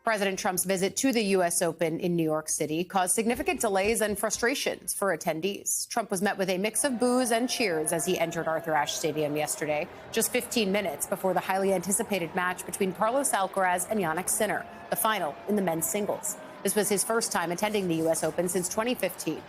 President Trump's visit to the U.S. Open in New York City caused significant delays and frustrations for attendees. Trump was met with a mix of boos and cheers as he entered Arthur Ashe Stadium yesterday, just 15 minutes before the highly anticipated match between Carlos Alcaraz and Jannik Sinner, the final in the men's singles. This was his first time attending the U.S. Open since 2015.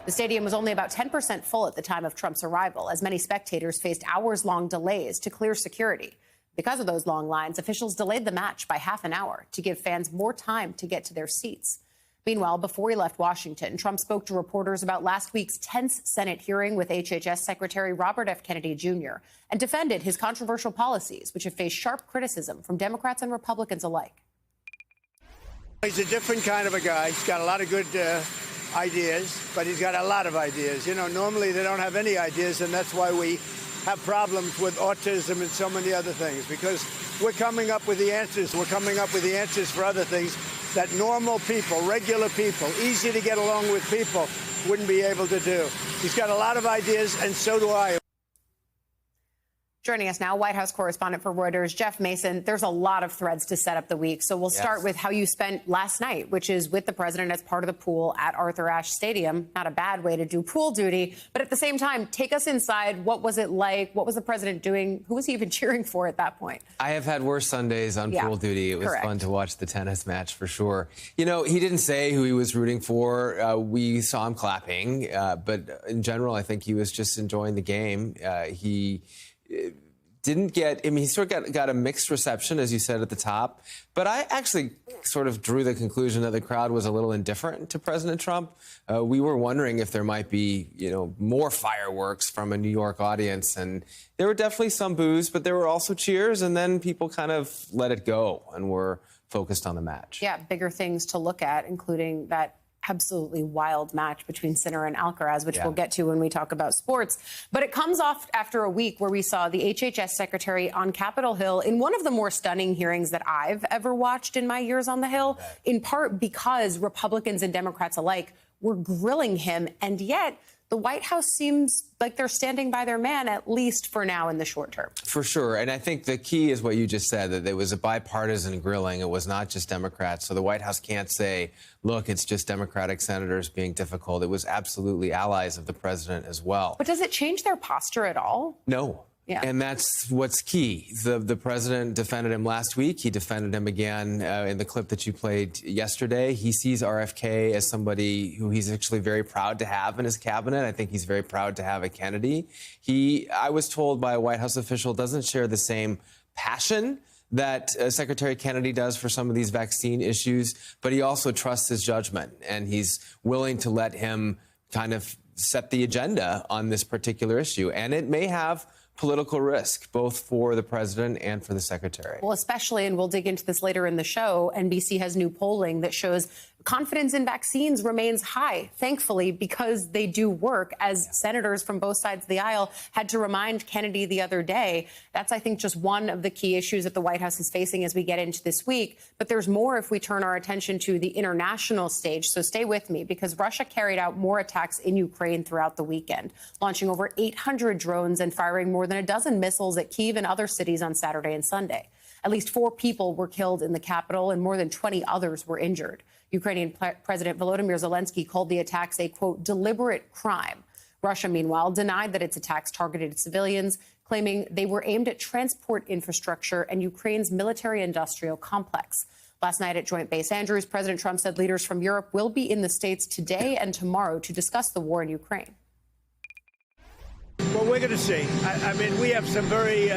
The stadium was only about 10% full at the time of Trump's arrival, as many spectators faced hours-long delays to clear security. Because of those long lines, officials delayed the match by half an hour to give fans more time to get to their seats. Meanwhile, before he left Washington, Trump spoke to reporters about last week's tense Senate hearing with HHS Secretary Robert F. Kennedy Jr. and defended his controversial policies, which have faced sharp criticism from Democrats and Republicans alike. He's a different kind of a guy. He's got a lot of good ideas, but he's got a lot of ideas. You know, normally they don't have any ideas, and that's why we have problems with autism and so many other things, because we're coming up with the answers. We're coming up with the answers for other things that normal people, regular people, easy to get along with people wouldn't be able to do. He's got a lot of ideas, and so do I. Joining us now, White House correspondent for Reuters, Jeff Mason. There's a lot of threads to set up the week, so we'll start with how you spent last night, which is with the president as part of the pool at Arthur Ashe Stadium. Not a bad way to do pool duty, but at the same time, take us inside. What was it like? What was the president doing? Who was he even cheering for at that point? I have had worse Sundays on pool duty. It was fun to watch the tennis match for sure. You know, he didn't say who he was rooting for. We saw him clapping, but in general, I think he was just enjoying the game. He didn't get, I mean, he sort of got a mixed reception, as you said at the top. But I actually sort of drew the conclusion that the crowd was a little indifferent to President Trump. We were wondering if there might be, you know, more fireworks from a New York audience. And there were definitely some boos, but there were also cheers. And then people kind of let it go and were focused on the match. Yeah, bigger things to look at, including that absolutely wild match between Sinner and Alcaraz, which we'll get to when we talk about sports. But it comes off after a week where we saw the HHS secretary on Capitol Hill in one of the more stunning hearings that I've ever watched in my years on the Hill, in part because Republicans and Democrats alike were grilling him. And yet the White House seems like they're standing by their man, at least for now in the short term. For sure. And I think the key is what you just said, that there was a bipartisan grilling. It was not just Democrats. So the White House can't say, look, it's just Democratic senators being difficult. It was absolutely allies of the president as well. But does it change their posture at all? No. Yeah. And that's what's key. The president defended him last week. He defended him again in the clip that you played yesterday. He sees RFK as somebody who he's actually very proud to have in his cabinet. I think he's very proud to have a Kennedy. I was told by a White House official, doesn't share the same passion that Secretary Kennedy does for some of these vaccine issues, but he also trusts his judgment, and he's willing to let him kind of set the agenda on this particular issue. And it may have political risk, both for the president and for the secretary. Well, especially, and we'll dig into this later in the show, NBC has new polling that shows confidence in vaccines remains high, thankfully, because they do work, as senators from both sides of the aisle had to remind Kennedy the other day. That's, I think, just one of the key issues that the White House is facing as we get into this week. But there's more if we turn our attention to the international stage. So stay with me, because Russia carried out more attacks in Ukraine throughout the weekend, launching over 800 drones and firing more than a dozen missiles at Kyiv and other cities on Saturday and Sunday. At least 4 people were killed in the capital and more than 20 others were injured. Ukrainian President Volodymyr Zelensky called the attacks a, quote, deliberate crime. Russia, meanwhile, denied that its attacks targeted civilians, claiming they were aimed at transport infrastructure and Ukraine's military-industrial complex. Last night at Joint Base Andrews, President Trump said leaders from Europe will be in the States today and tomorrow to discuss the war in Ukraine. Well, we're going to see. I mean, we have some very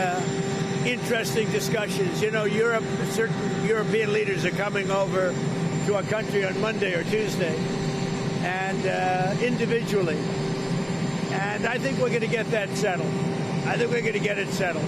interesting discussions. You know, certain European leaders are coming over to our country on Monday or Tuesday, and individually. And I think we're going to get that settled. I think we're going to get it settled.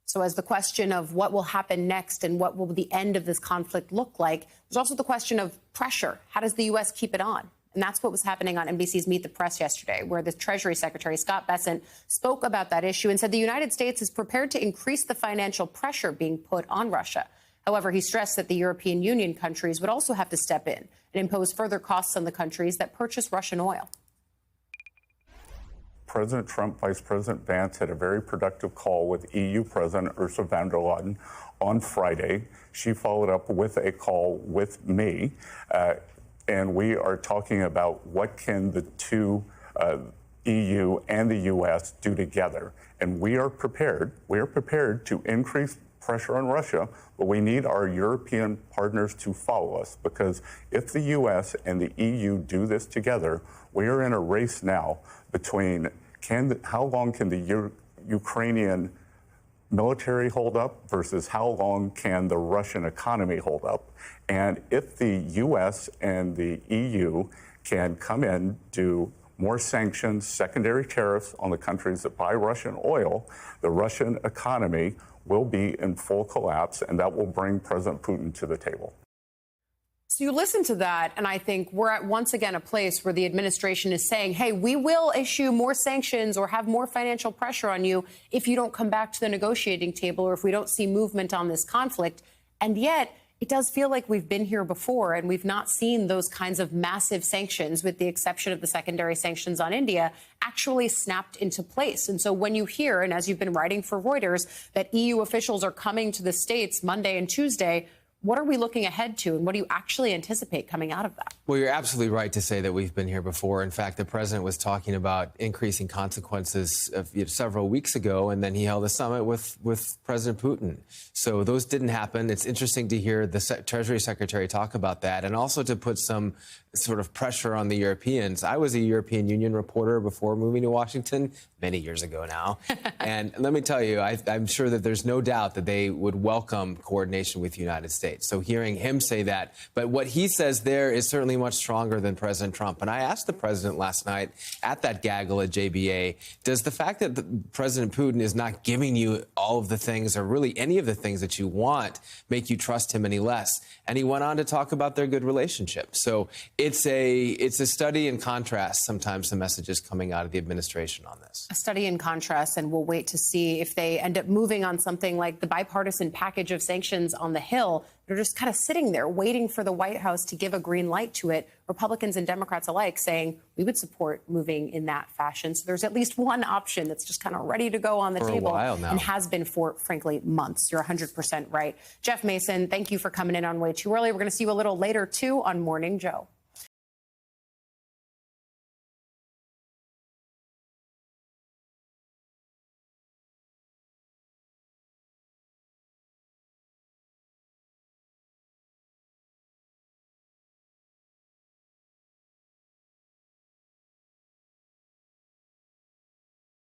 So as the question of what will happen next and what will the end of this conflict look like, there's also the question of pressure. How does the U.S. keep it on? And that's what was happening on NBC's Meet the Press yesterday, where the Treasury Secretary, Scott Bessent, spoke about that issue and said the United States is prepared to increase the financial pressure being put on Russia. However, he stressed that the European Union countries would also have to step in and impose further costs on the countries that purchase Russian oil. President Trump, Vice President Vance had a very productive call with EU President Ursula von der Leyen on Friday. She followed up with a call with me, and we are talking about what can the two EU and the U.S. do together. And we are prepared to increase pressure on Russia, but we need our European partners to follow us, because if the U.S. and the EU do this together, we are in a race now between how long can the Ukrainian military hold up versus how long can the Russian economy hold up. And if the U.S. and the EU can come in, do more sanctions, secondary tariffs on the countries that buy Russian oil, the Russian economy will be in full collapse, and that will bring President Putin to the table. So you listen to that, and I think we're at once again a place where the administration is saying, hey, we will issue more sanctions or have more financial pressure on you if you don't come back to the negotiating table or if we don't see movement on this conflict. And yet, it does feel like we've been here before, and we've not seen those kinds of massive sanctions, with the exception of the secondary sanctions on India, actually snapped into place. And so when you hear, and as you've been writing for Reuters, that EU officials are coming to the States Monday and Tuesday, what are we looking ahead to, and what do you actually anticipate coming out of that? Well, you're absolutely right to say that we've been here before. In fact, the president was talking about increasing consequences several weeks ago, and then he held a summit with President Putin. So those didn't happen. It's interesting to hear the Treasury Secretary talk about that, and also to put some sort of pressure on the Europeans. I was a European Union reporter before moving to Washington many years ago now. And let me tell you, I'm sure that there's no doubt that they would welcome coordination with the United States. So hearing him say that, but what he says there is certainly much stronger than President Trump. And I asked the president last night at that gaggle at JBA, does the fact that President Putin is not giving you all of the things, or really any of the things that you want, make you trust him any less? And he went on to talk about their good relationship. So it's a study in contrast, sometimes, the messages coming out of the administration on this. A study in contrast, and we'll wait to see if they end up moving on something like the bipartisan package of sanctions on the Hill. They're just kind of sitting there waiting for the White House to give a green light to it. Republicans and Democrats alike saying we would support moving in that fashion. So there's at least one option that's just kind of ready to go on the table a while now, and has been for, frankly, months. You're 100% right. Jeff Mason, thank you for coming in on Way Too Early. We're going to see you a little later, too, on Morning Joe.